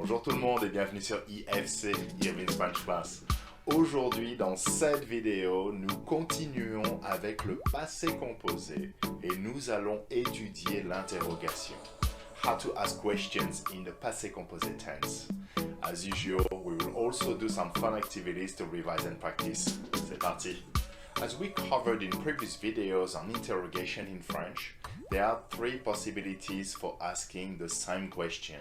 Bonjour tout le monde et bienvenue sur IFC, Irwin French Class. Aujourd'hui, dans cette vidéo, nous continuons avec le passé composé et nous allons étudier l'interrogation. How to ask questions in the passé composé tense. As usual, we will also do some fun activities to revise and practice. C'est parti! As we covered in previous videos on interrogation in French, there are three possibilities for asking the same question.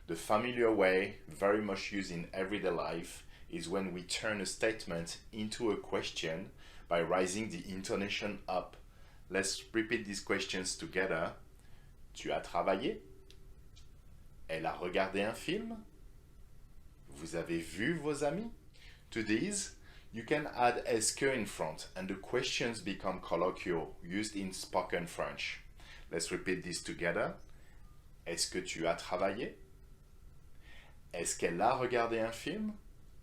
The familiar way, very much used in everyday life, is when we turn a statement into a question by raising the intonation up. Let's repeat these questions together. Tu as travaillé? Elle a regardé un film? Vous avez vu vos amis? To these, you can add est-ce que in front and the questions become colloquial, used in spoken French. Let's repeat this together. Est-ce que tu as travaillé? Est-ce qu'elle a regardé un film?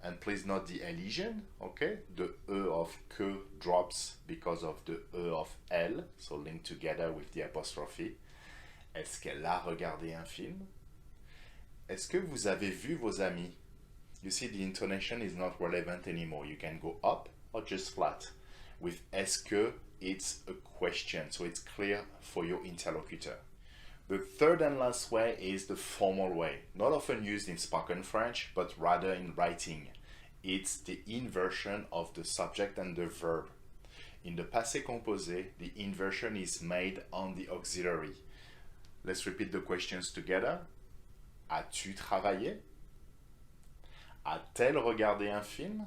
And please note the elision, okay? The E of que drops because of the E of elle, so linked together with the apostrophe. Est-ce qu'elle a regardé un film? Est-ce que vous avez vu vos amis? You see, the intonation is not relevant anymore. You can go up or just flat. With est-ce que, it's a question, so it's clear for your interlocutor. The third and last way is the formal way, not often used in spoken French, but rather in writing. It's the inversion of the subject and the verb. In the passé composé, the inversion is made on the auxiliary. Let's repeat the questions together. As-tu travaillé? A-t-elle regardé un film?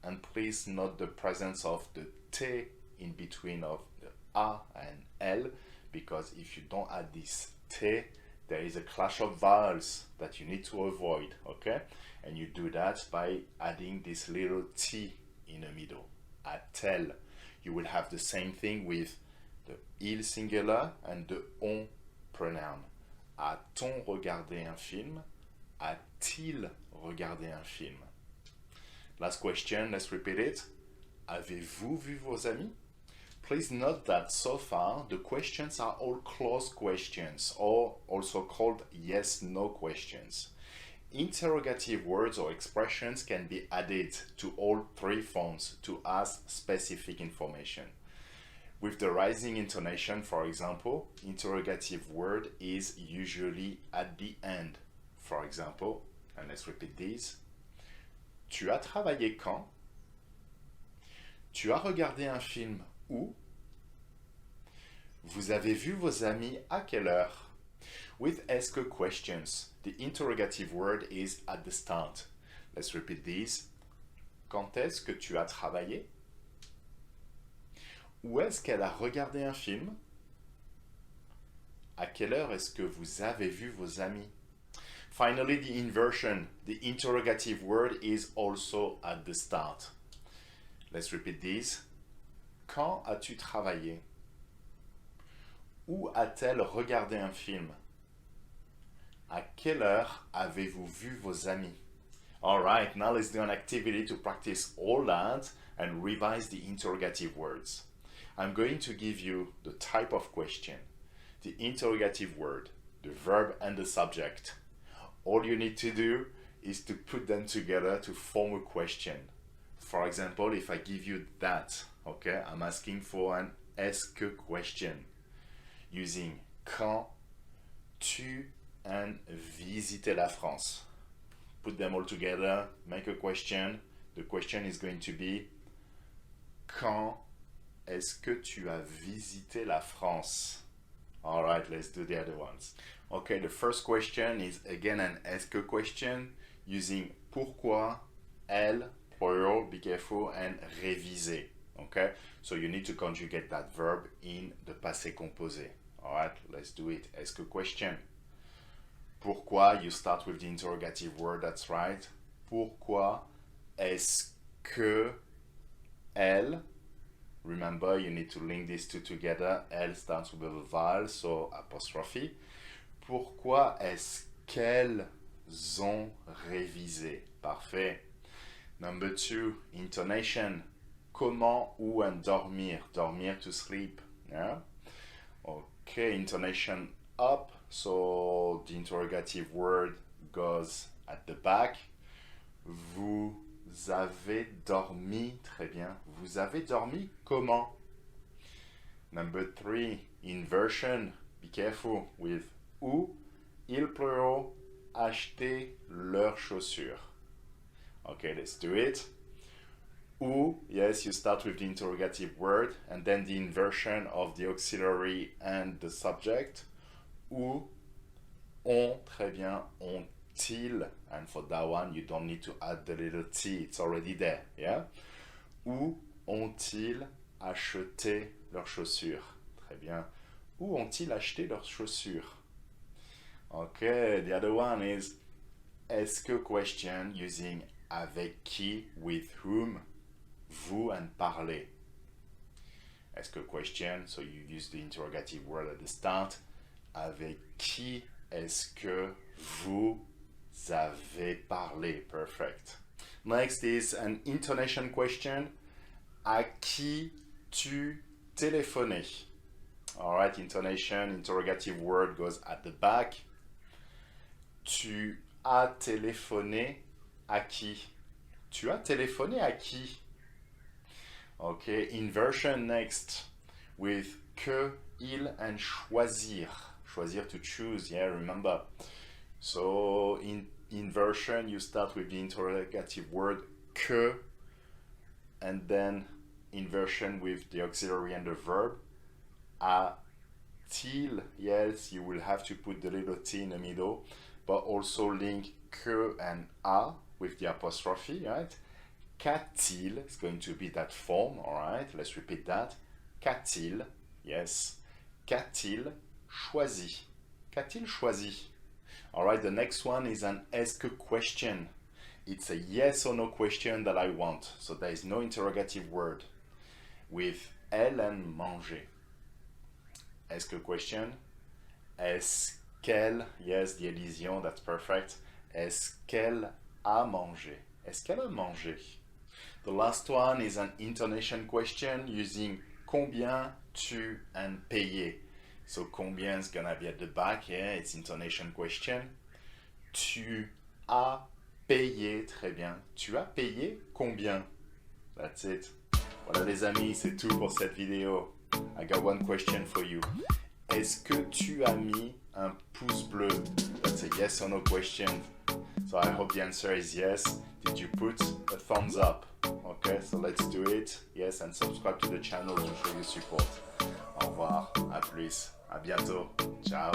And please note the presence of the T in between of the A and L, because if you don't add this T, there is a clash of vowels that you need to avoid, okay? And you do that by adding this little T in the middle. A-t-elle. You will have the same thing with the il singular and the on pronoun. A-t-on regardé un film? A-t-il regardé un film? Last question, let's repeat it. Avez-vous vu vos amis? Please note that so far the questions are all closed questions, or also called yes-no questions. Interrogative words or expressions can be added to all three forms to ask specific information. With the rising intonation, for example, interrogative word is usually at the end. For example, and let's repeat these. Tu as travaillé quand? Tu as regardé un film où? Vous avez vu vos amis à quelle heure? With est-ce que questions, the interrogative word is at the start. Let's repeat these. Quand est-ce que tu as travaillé? Où est-ce qu'elle a regardé un film? À quelle heure est-ce que vous avez vu vos amis? Finally, the inversion, the interrogative word is also at the start. Let's repeat these. Quand as-tu travaillé? Où a-t-elle regardé un film? À quelle heure avez-vous vu vos amis? Alright, now let's do an activity to practice all that and revise the interrogative words. I'm going to give you the type of question, the interrogative word, the verb and the subject. All you need to do is to put them together to form a question. For example, if I give you that, okay, I'm asking for an est-ce que question using quand, tu, and visiter la France. Put them all together, make a question. The question is going to be quand est-ce que tu as visité la France? All right, let's do the other ones. Okay, the first question is again an est-ce que question using pourquoi, elle, plural, be careful, and réviser. Okay, so you need to conjugate that verb in the passé composé. All right, let's do it. Est-ce que question. Pourquoi, you start with the interrogative word, that's right. Pourquoi est-ce que elle, remember you need to link these two together, elle starts with a vowel, so apostrophe. Pourquoi est-ce qu'elles ont révisé? Parfait. Number 2, intonation. Comment, où, and dormir. Dormir, to sleep. Yeah? Okay, intonation up. So the interrogative word goes at the back. Vous avez dormi, très bien. Vous avez dormi comment? Number 3, inversion. Be careful with où ils pourront acheter leurs chaussures. Okay, let's do it. Où, yes, you start with the interrogative word and then the inversion of the auxiliary and the subject. Où ont, très bien, ont-ils, and for that one you don't need to add the little t, it's already there, yeah? Où ont-ils acheté leurs chaussures? Très bien. Où ont-ils acheté leurs chaussures? Okay, the other one is est-ce que question using avec qui, with whom, vous and parler. Est-ce que question, so you use the interrogative word at the start. Avec qui est-ce que vous avez parlé? Perfect. Next is an intonation question. À qui tu téléphonais? Alright, intonation, interrogative word goes at the back. Tu as téléphoné à qui? Tu as téléphoné à qui? Okay, inversion next with que, il and choisir. Choisir to choose, yeah, remember. So in inversion, you start with the interrogative word que, and then inversion with the auxiliary and the verb. A-t-il, yes, you will have to put the little t in the middle, but also link que and a with the apostrophe, right? Qu'a-t-il is going to be that form, all right? Let's repeat that. Qu'a-t-il, yes. Qu'a-t-il choisi? Qu'a-t-il choisi? All right, the next one is an est-ce que question. It's a yes or no question that I want. So there is no interrogative word. With elle and manger. Est-ce que question? Est-ce qu'elle, yes, the elision, that's perfect. Est-ce qu'elle a mangé? Est-ce qu'elle a mangé? The last one is an intonation question using combien, tu, and payer. So combien is gonna be at the back, yeah, it's intonation question. Tu as payé, très bien. Tu as payé combien? That's it. Voilà les amis, c'est tout pour cette vidéo. I got one question for you. Est-ce que tu as mis un pouce bleu? That's a yes or no question. So I hope the answer is yes. Did you put a thumbs up? Okay, so let's do it. Yes, and subscribe to the channel to show your support. Au revoir, à plus, à bientôt. Ciao.